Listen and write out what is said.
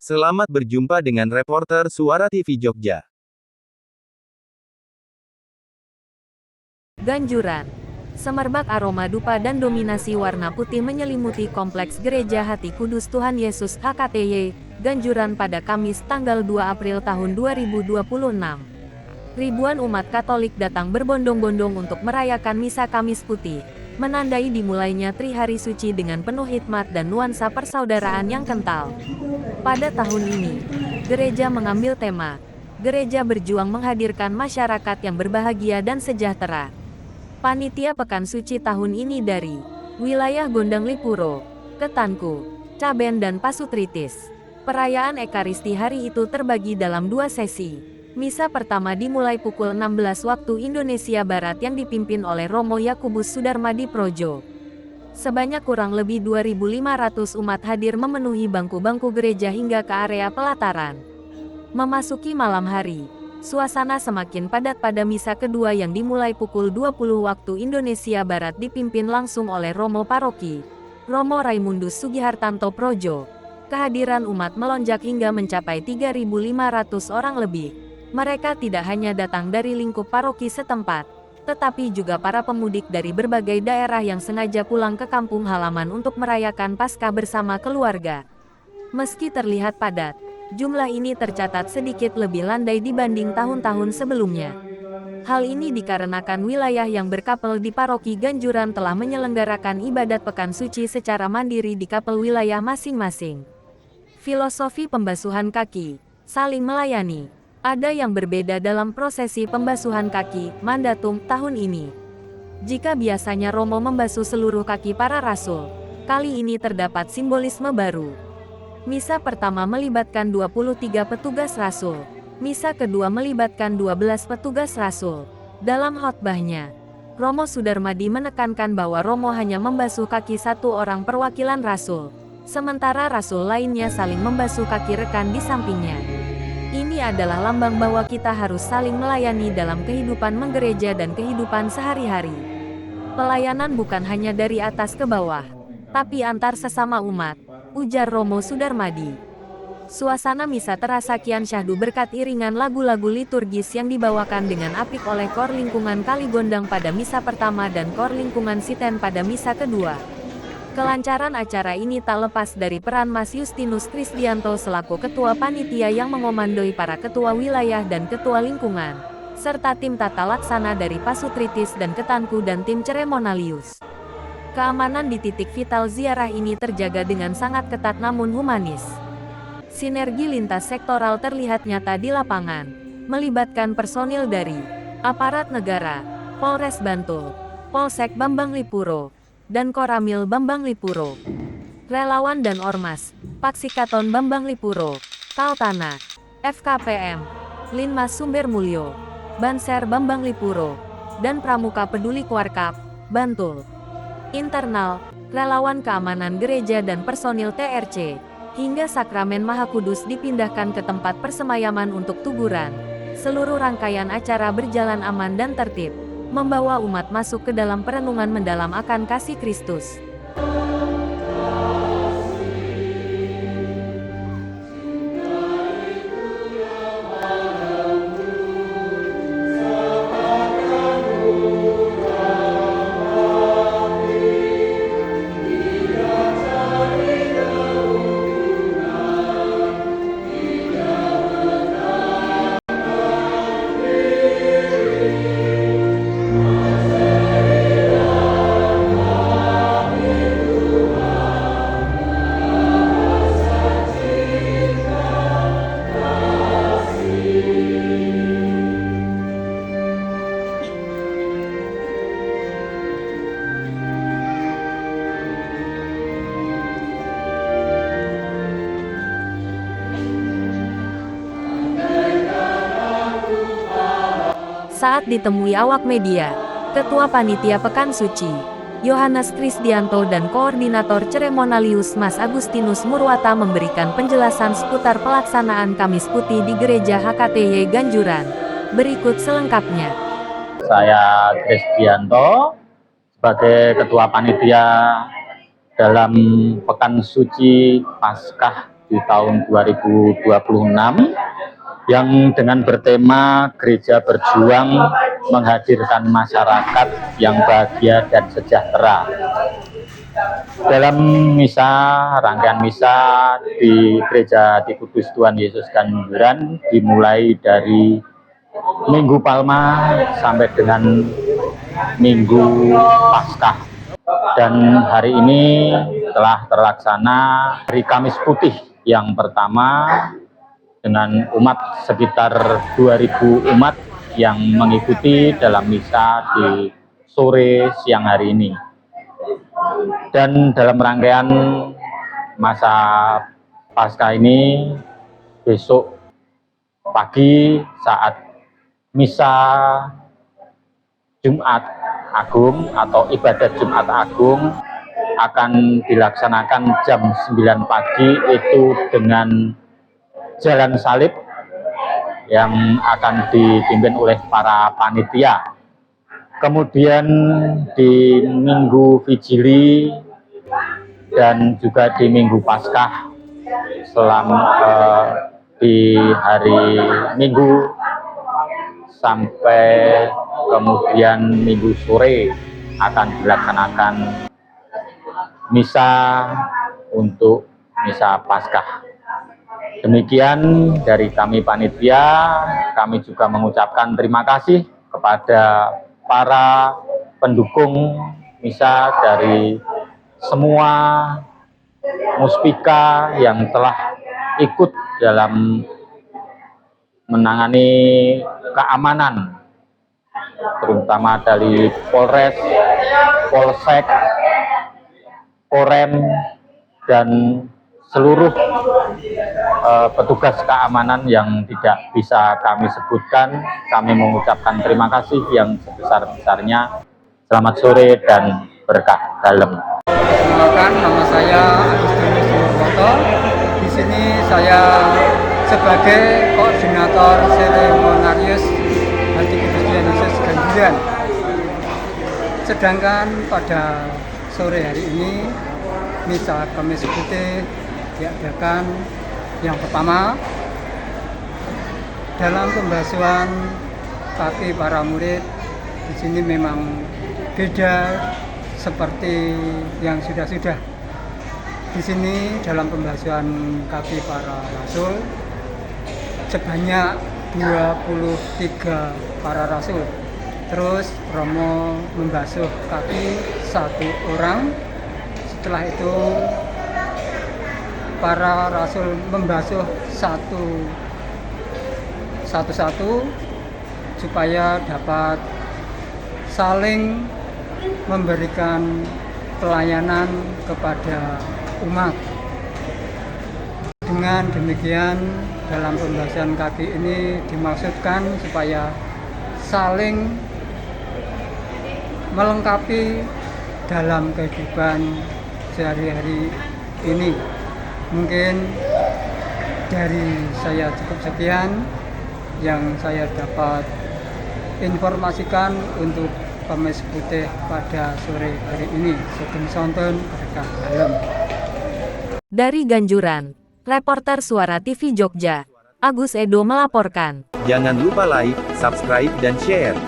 Selamat berjumpa dengan reporter Suara TV Jogja. Ganjuran. Semerbak aroma dupa dan dominasi warna putih menyelimuti kompleks Gereja Hati Kudus Tuhan Yesus HKTY, Ganjuran pada Kamis tanggal 2 April tahun 2026. Ribuan umat Katolik datang berbondong-bondong untuk merayakan Misa Kamis Putih, menandai dimulainya Trihari Suci dengan penuh hikmat dan nuansa persaudaraan yang kental. Pada tahun ini, gereja mengambil tema, Gereja Berjuang Menghadirkan Masyarakat yang Berbahagia dan Sejahtera. Panitia Pekan Suci tahun ini dari wilayah Gondang Lipuro, Ketanku, Caben dan Pasutritis. Perayaan Ekaristi hari itu terbagi dalam dua sesi. Misa pertama dimulai pukul 16 waktu Indonesia Barat yang dipimpin oleh Romo Yakubus Sudarmadi Projo. Sebanyak kurang lebih 2.500 umat hadir memenuhi bangku-bangku gereja hingga ke area pelataran. Memasuki malam hari, suasana semakin padat pada misa kedua yang dimulai pukul 20 waktu Indonesia Barat dipimpin langsung oleh Romo Paroki, Romo Raimundus Sugihartanto Projo. Kehadiran umat melonjak hingga mencapai 3.500 orang lebih. Mereka tidak hanya datang dari lingkup paroki setempat, tetapi juga para pemudik dari berbagai daerah yang sengaja pulang ke kampung halaman untuk merayakan Paskah bersama keluarga. Meski terlihat padat, jumlah ini tercatat sedikit lebih landai dibanding tahun-tahun sebelumnya. Hal ini dikarenakan wilayah yang berkapel di Paroki Ganjuran telah menyelenggarakan ibadat Pekan Suci secara mandiri di kapel wilayah masing-masing. Filosofi pembasuhan kaki, saling melayani. Ada yang berbeda dalam prosesi pembasuhan kaki, mandatum, tahun ini. Jika biasanya Romo membasuh seluruh kaki para rasul, kali ini terdapat simbolisme baru. Misa pertama melibatkan 23 petugas rasul. Misa kedua melibatkan 12 petugas rasul. Dalam khotbahnya, Romo Sudarmadi menekankan bahwa Romo hanya membasuh kaki satu orang perwakilan rasul, sementara rasul lainnya saling membasuh kaki rekan di sampingnya. Ini adalah lambang bahwa kita harus saling melayani dalam kehidupan menggereja dan kehidupan sehari-hari. Pelayanan bukan hanya dari atas ke bawah, tapi antar sesama umat, ujar Romo Sudarmadi. Suasana misa terasa kian syahdu berkat iringan lagu-lagu liturgis yang dibawakan dengan apik oleh Kor Lingkungan Kaligondang pada misa pertama dan Kor Lingkungan Siten pada misa kedua. Kelancaran acara ini tak lepas dari peran Mas Justinus Krisdianto selaku Ketua Panitia yang mengomandoi para Ketua Wilayah dan Ketua Lingkungan, serta tim tata laksana dari Pasutritis dan Ketanku dan tim Ceremonialius. Keamanan di titik vital ziarah ini terjaga dengan sangat ketat namun humanis. Sinergi lintas sektoral terlihat nyata di lapangan, melibatkan personil dari aparat negara, Polres Bantul, Polsek Bambang Lipuro, dan Koramil Bambang Lipuro, relawan dan ormas, Paksikaton Bambang Lipuro, Kaltana, FKPM, Linmas Sumber Mulyo, Banser Bambang Lipuro, dan Pramuka Peduli Kuarkap, Bantul. Internal, relawan keamanan gereja dan personil TRC, hingga Sakramen Maha Kudus dipindahkan ke tempat persemayaman untuk tuguran. Seluruh rangkaian acara berjalan aman dan tertib, membawa umat masuk ke dalam perenungan mendalam akan kasih Kristus. Saat ditemui awak media, Ketua Panitia Pekan Suci, Yohanes Krisdianto dan Koordinator Ceremonialius Mas Agustinus Murwata memberikan penjelasan seputar pelaksanaan Kamis Putih di Gereja HKTY Ganjuran. Berikut selengkapnya. Saya Krisdianto, sebagai Ketua Panitia dalam Pekan Suci Paskah di tahun 2026 yang dengan bertema Gereja Berjuang Menghadirkan Masyarakat yang Bahagia dan Sejahtera. Dalam rangkaian misa di Gereja Hati Kudus Tuhan Yesus Ganjuran dimulai dari Minggu Palma sampai dengan Minggu Paskah. Dan hari ini telah terlaksana hari Kamis Putih yang pertama dengan umat sekitar 2.000 umat yang mengikuti dalam misa di sore siang hari ini. Dan dalam rangkaian masa Paskah ini, besok pagi saat misa Jumat Agung atau ibadat Jumat Agung akan dilaksanakan jam 9 pagi itu dengan jalan salib yang akan dipimpin oleh para panitia. Kemudian di Minggu Vigili dan juga di Minggu Paskah di hari Minggu sampai kemudian Minggu sore akan dilaksanakan misa untuk misa Paskah. Demikian dari kami panitia, kami juga mengucapkan terima kasih kepada para pendukung misa dari semua muspika yang telah ikut dalam menangani keamanan, terutama dari Polres, Polsek, Korem, dan seluruh petugas keamanan yang tidak bisa kami sebutkan. Kami mengucapkan terima kasih yang sebesar-besarnya. Selamat sore dan berkah dalam. Perkenalkan, nama saya Agustinus Nurwoto. Di sini saya sebagai koordinator seremonarius Hati Kudus Tuhan Yesus Ganjuran. Sedangkan pada sore hari ini misa Kamis Putih diadakan. Yang pertama, dalam pembasuhan kaki para murid, di sini memang beda seperti yang sudah-sudah. Di sini dalam pembasuhan kaki para rasul sebanyak 23 para rasul. Terus Romo membasuh kaki satu orang. Setelah itu para rasul membasuh satu-satu supaya dapat saling memberikan pelayanan kepada umat. Dengan demikian, dalam pembasuhan kaki ini dimaksudkan supaya saling melengkapi dalam kehidupan sehari-hari ini. Mungkin dari saya cukup sekian yang saya dapat informasikan untuk Kamis Putih pada sore hari ini. Sugeng sonten berkah dalem. Dari Ganjuran, reporter Suara TV Jogja, Agus Edo melaporkan. Jangan lupa like, subscribe, dan share.